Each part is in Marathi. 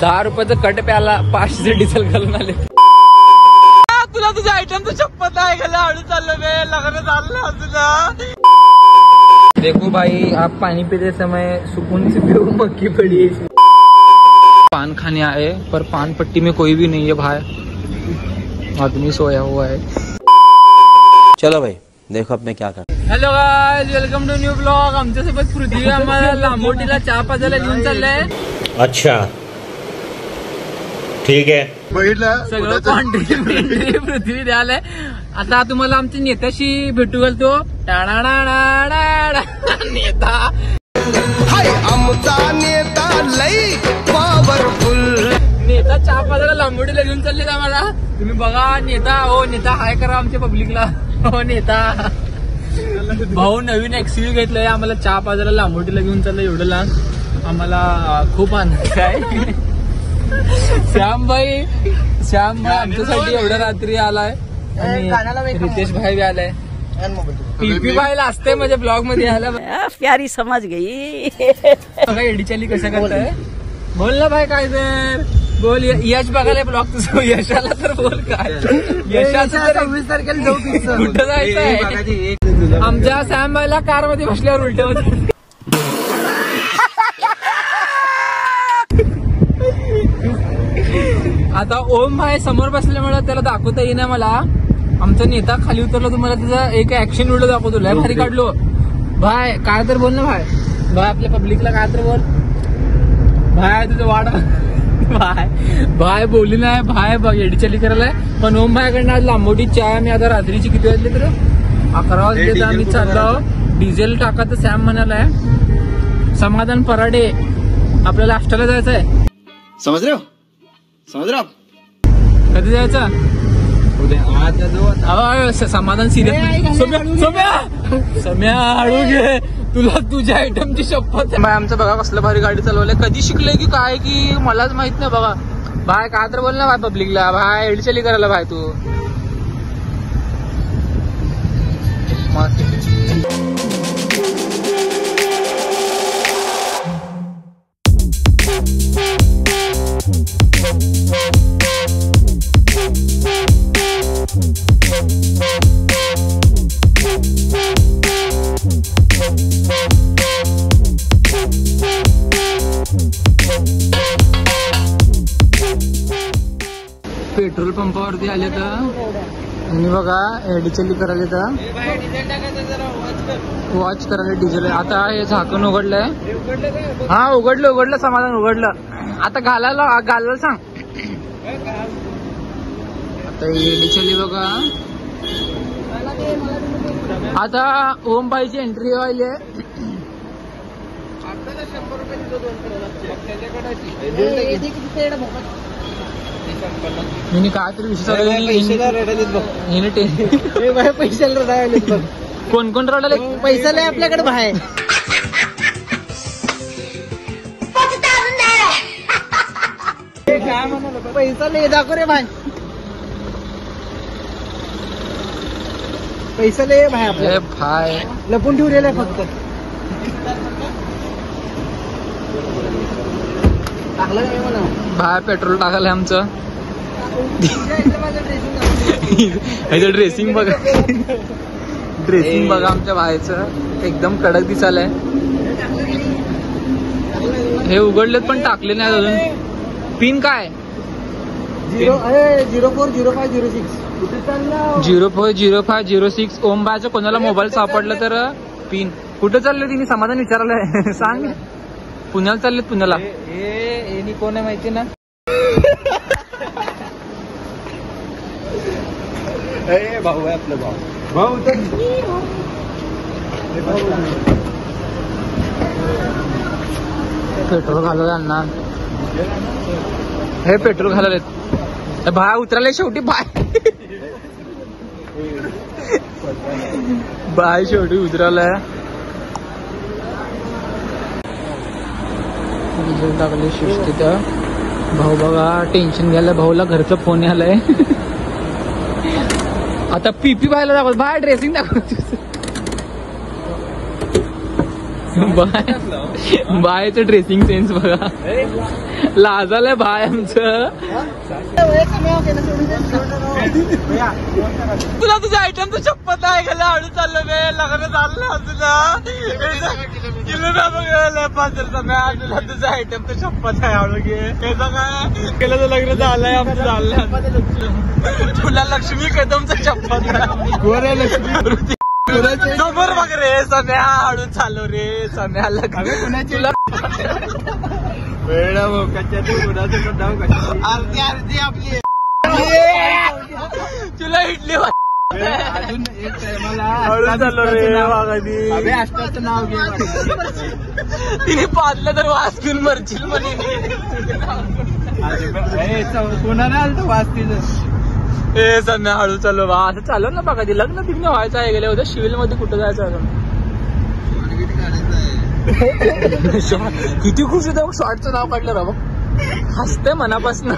10 रुपयाचं कट प्याला 500 डिझेल घालून आले. तुला तुझ्या आयटमचं शपथ आहे गेला हळू चाललं बे लग्न चाललं तुझं. देखो भाई आप पानी पीते समय सुकून से पियो मक्की पड़ी. पान खाने आए पर पान पट्टी में कोई भी नहीं है भाई, आदमी सोया हुआ है. चलो भाई देखो अब मैं क्या कर. Hello guys, welcome to new blog. आमच्यासोबत पृथ्वी आम्हाला लांबोटीला चहा पाजायला घेऊन चाललंय. अच्छा ठीक आहे. सगळं कॉन्ट्री पृथ्वी द्यायला. आता तुम्हाला आमच्या नेत्याशी भेटू घालतो. नेता आमचा नेता लई पॉवरफुल. नेता चहा पाजायला लांबोटीला घेऊन चालले आम्हाला. तुम्ही बघा नेता. हो नेता हाय करा आमच्या पब्लिकला. हो नेता. भाऊ नवीन एक्सयू घेतलंय, आम्हाला चहा पाजायला लांबोटीला घेऊन चाललंय. एवढं लांब आम्हाला खूप आनंद आहे. श्याम भाई आमच्यासाठी एवढ्या रात्री आलाय आणि रितेश भाई भी आलाय. पीपी भाईला असते माझ्या ब्लॉग मध्ये आला. प्यारी समज गई. बघा एडी चाली कसं करताय. बोल ना भाई काय तर बोल. यश बघायला ब्लॉग तुझं. यशाला तर बोल काय. यशाचं 26 तारखेला जाऊ. कुठं जायचंय. आमच्या श्याम भाईला कार मध्ये बसल्यावर उलट होत. आता ओम भाई समोर बसल्यामुळे त्याला दाखवता येईना मला. आमचा नेता खाली उतरला. तुम्हाला त्याचा एक ऍक्शन व्हिडिओ दाखवतो. लय भारी काढलो. भाई काय तर बोल ना भाई. भाई आपल्या पब्लिकला काय तर बोल. भाई तुझं वाढ. भाई बोलली नाही. भाई बघ एडी चाली करायला. पण ओम भाईकडनं आज लांबोटी चहा. मी आता रात्रीची किती वाजले तर 11 वाजले. तर आम्ही चाललो डिझेल टाका. तर सॅम म्हणालाय समाधान पराडे आपल्याला नाश्त्याला जायचंय. समझ रहे हो कधी जायचं. उद्या समाधान सिरियस. सम्या हळू घे. तुला तुझ्या आयटमची शपथ. भाई आमचं बघा कसलं भारी गाडी चालवलंय. कधी शिकलंय की काय की मलाच माहित नाही बघा. भाई काय तर बोल ना भाई पब्लिकला. भाई एडचली करायला भाई तू. पेट्रोल पंपावरती आले तर आणि बघा एडीचली करायला तर वॉच करायला डिझेल. आता हे झाकण उघडलंय. हा उघडलं समाधान उघडलं. आता घालायला सांग. आता एडीचली बघा. आता ओम भाईची एंट्री व्हायली आहे. काय तरी विषय पैशाला रडायला. कोण कोण रडाले. पैसा नाही आपल्याकडे बाहेर. पैसा नाही दाखव रे भाई. पैसा नाही भाई आपल्या. भाई लपून ठेवलेला आहे फक्त. भाई पेट्रोल टाकायला आमचं. ड्रेसिंग बघा. ड्रेसिंग बघा आमच्या बाहेरचं एकदम कडक दिसायलंय. हे उघडलेत पण टाकले नाही अजून. पिन काय 040506. ओम भाईचं कोणाला मोबाईल सापडलं तर पिन. कुठं चालले तिने समाधान विचारायला सांग. पुण्याला चाललेत. पुण्याला हे कोण आहे माहिती ना. भाऊ आहे आपलं. भाऊ पेट्रोल घालायला ना. हे पेट्रोल घालायला. भाय उतरायला शेवटी. भाई शेवटी उतरायला. डिझेल टाकले शिस्तीत. भाऊ बघा टेन्शन घ्यायला. भाऊला घरचं फोन आलाय. आता पीपी भाईला दाखवत. भाई ड्रेसिंग दाखवत. बायचं ड्रेसिंग सेन्स बघा, लाजालंय भाय आमचं. तुला तुझ्या आयटमचं शपथ आहे गेलं, हळू चाललं रे, लग्न झालं तुझा तुला तुझं आयटमचं शपथ आहे, हळू घे. काय केलं तर लग्न झालंय आमचं, झालं. तुला लक्ष्मी कदमचं शपथ आहे, लक्ष्मी समोर बघ रे सम्या, हळू चालू रे सम्या, लग्न तुला अर्धी आपली तुला इडली अजून चाललो रे अष्टाचं नाव घे. तिने पाजलं तर वास घेऊन मरशील म्हणे, कोणाला आलं वास तिचं. ए सम्या हळू चालू बा, असं चालव ना बघा, ती लग्न तिने व्हायचं आहे, गेल्या होत्या सिव्हिल मध्ये कुठं जायचं अजून. किती खुश होतं शॉर्टचं नाव काढलं रा, हसते मनापासून.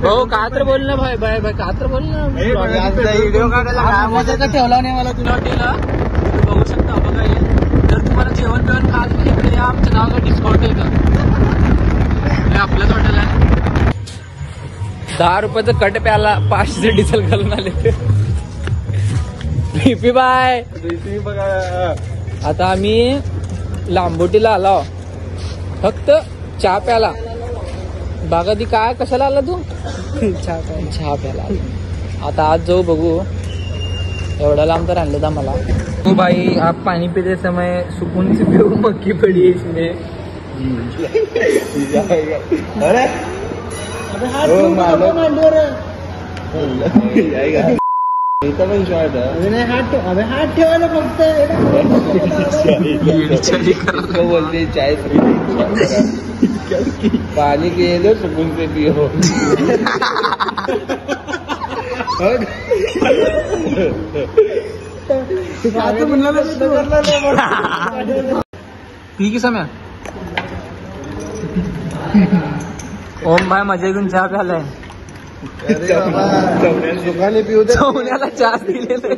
हो का तर बोल ना भाई, भाई भाई का तर बोल ना. व्हिडिओ काढायला ठेवला नाही मला तुला हॉटेलला, बघू शकता बघा. जर तुम्हाला जेवण बिवण खात इकडे आमच्या नावाला डिस्काउंट आहे का, आपलंच हॉटेल आहे. 10 रुपयाचं कट प्याला 500 डिझेल घालून आले. पी बाय बघा. आता आम्ही लांबोटीला आलो, फक्त चहा प्याला. बागा ती काय कशाला आला तू, चहा प्याला. आता आज जाऊ बघू, एवढा लांब तर आणलं था मला. तू भाई आप पानी पीते समय सुकून से पियो, मक्की पड़ी है इसमें. अरे हात ठेवायला फक्त बोलते चाय पानी के लो सुकून से पियो. ठीक आहे सम्या. ओम भाई मजा घेऊन चहा प्यालाय. सोन्याला चहा दिलेला,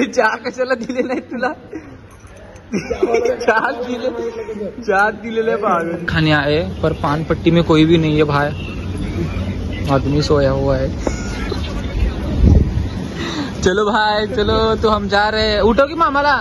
चहा कशाला दिले नाही तुला, चार दिलेले भाग. खाने आए पर पान पट्टी में कोई भी नहीं है भाई, आदमी सोया हुआ है. चलो भाई चलो, तो हम जा रहे हैं. उठो की मामाला.